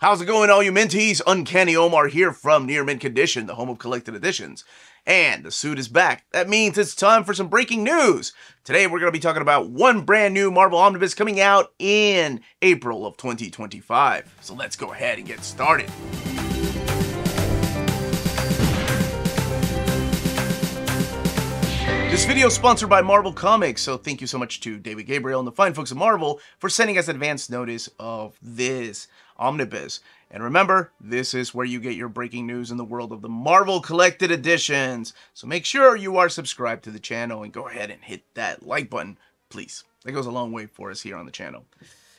How's it going, all you minties? Uncanny Omar here from Near Mint Condition, the home of collected editions. And the suit is back. That means it's time for some breaking news. Today we're going to be talking about one brand new Marvel Omnibus coming out in April of 2025. So let's go ahead and get started. This video is sponsored by Marvel Comics, so thank you so much to David Gabriel and the fine folks at Marvel for sending us advance notice of this Omnibus. And remember, this is where you get your breaking news in the world of the Marvel Collected Editions. So make sure you are subscribed to the channel and go ahead and hit that like button, please. That goes a long way for us here on the channel.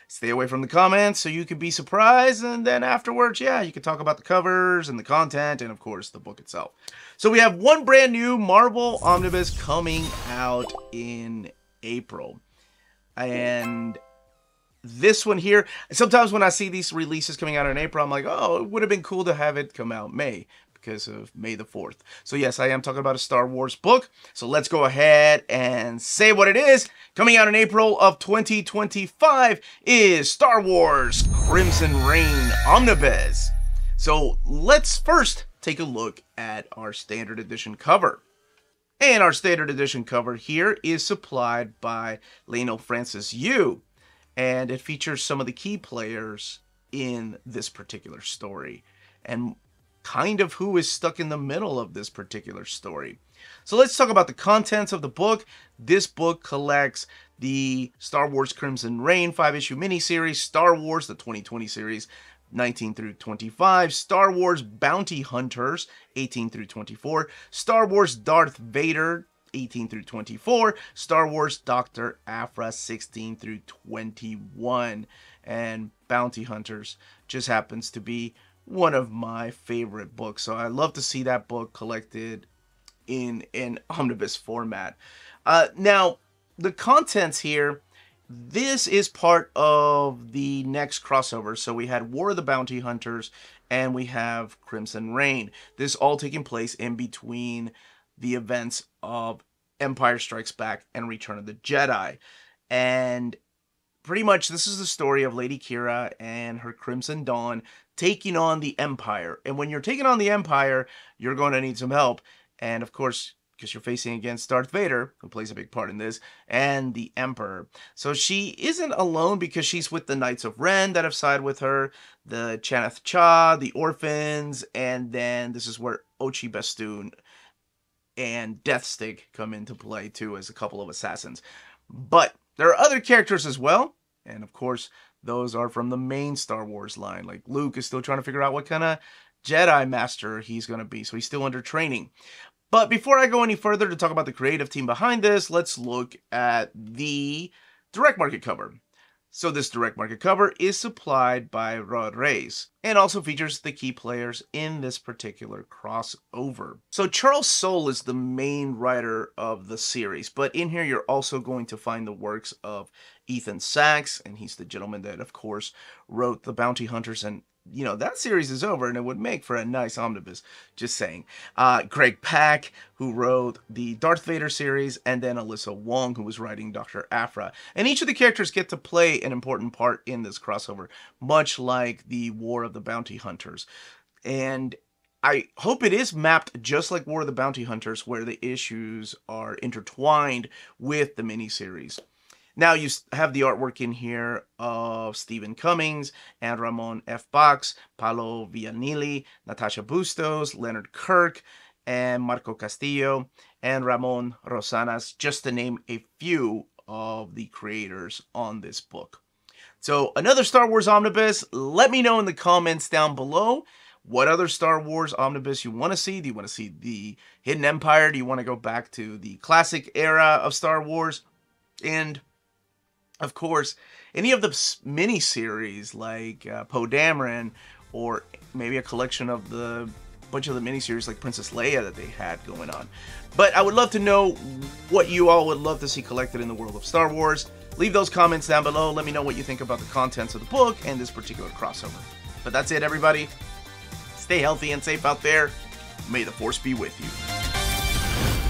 Stay away from the comments so you can be surprised, and then afterwards, yeah, you can talk about the covers and the content and, of course, the book itself. So we have one brand new Marvel Omnibus coming out in April. And this one here, sometimes when I see these releases coming out in April, I'm like, oh, it would have been cool to have it come out May, because of May the 4th. So yes, I am talking about a Star Wars book. So let's go ahead and say what it is. Coming out in April of 2025 is Star Wars Crimson Reign Omnibus. So let's first take a look at our standard edition cover. And our standard edition cover here is supplied by Lionel Francis Yu. And it features some of the key players in this particular story, and kind of who is stuck in the middle of this particular story. So let's talk about the contents of the book. This book collects the Star Wars Crimson Reign 5-issue miniseries, Star Wars, the 2020 series, 19 through 25, Star Wars Bounty Hunters, 18 through 24, Star Wars Darth Vader, 18 through 24, Star Wars Dr. Aphra, 16 through 21, and Bounty Hunters just happens to be one of my favorite books, so I love to see that book collected in an omnibus format. Now, the contents here, this is part of the next crossover. So we had War of the Bounty Hunters, and we have Crimson Reign. This all taking place in between the events of Empire Strikes Back and Return of the Jedi. And pretty much this is the story of Lady Kira and her Crimson Dawn taking on the Empire. And when you're taking on the Empire, you're going to need some help. And of course, because you're facing against Darth Vader, who plays a big part in this, and the Emperor. So she isn't alone because she's with the Knights of Ren that have sided with her, the Chanath Cha, the Orphans, and then this is where Ochi Bestoon and Deathstick come into play too as a couple of assassins. But there are other characters as well, and of course those are from the main Star Wars line. Like Luke is still trying to figure out what kind of Jedi Master he's going to be, so he's still under training. But before I go any further to talk about the creative team behind this, let's look at the direct market cover. So this direct market cover is supplied by Rod Reis and also features the key players in this particular crossover. So Charles Soule is the main writer of the series, but in here you're also going to find the works of Ethan Sachs, and he's the gentleman that, of course, wrote The Bounty Hunters, and you know, that series is over and it would make for a nice omnibus, just saying. Greg Pak, who wrote the Darth Vader series, and then Alyssa Wong, who was writing Dr. Aphra. And each of the characters get to play an important part in this crossover, much like the War of the Bounty Hunters. And I hope it is mapped just like War of the Bounty Hunters, where the issues are intertwined with the miniseries. Now you have the artwork in here of Stephen Cummings and Ramon F. Box, Paolo Villanili, Natasha Bustos, Leonard Kirk, and Marco Castillo, and Ramon Rosanas, just to name a few of the creators on this book. So another Star Wars Omnibus. Let me know in the comments down below what other Star Wars Omnibus you want to see. Do you want to see the Hidden Empire? Do you want to go back to the classic era of Star Wars? And of course, any of the miniseries like Poe Dameron, or maybe a collection of the bunch of the miniseries like Princess Leia that they had going on. But I would love to know what you all would love to see collected in the world of Star Wars. Leave those comments down below. Let me know what you think about the contents of the book and this particular crossover. But that's it, everybody. Stay healthy and safe out there. May the Force be with you.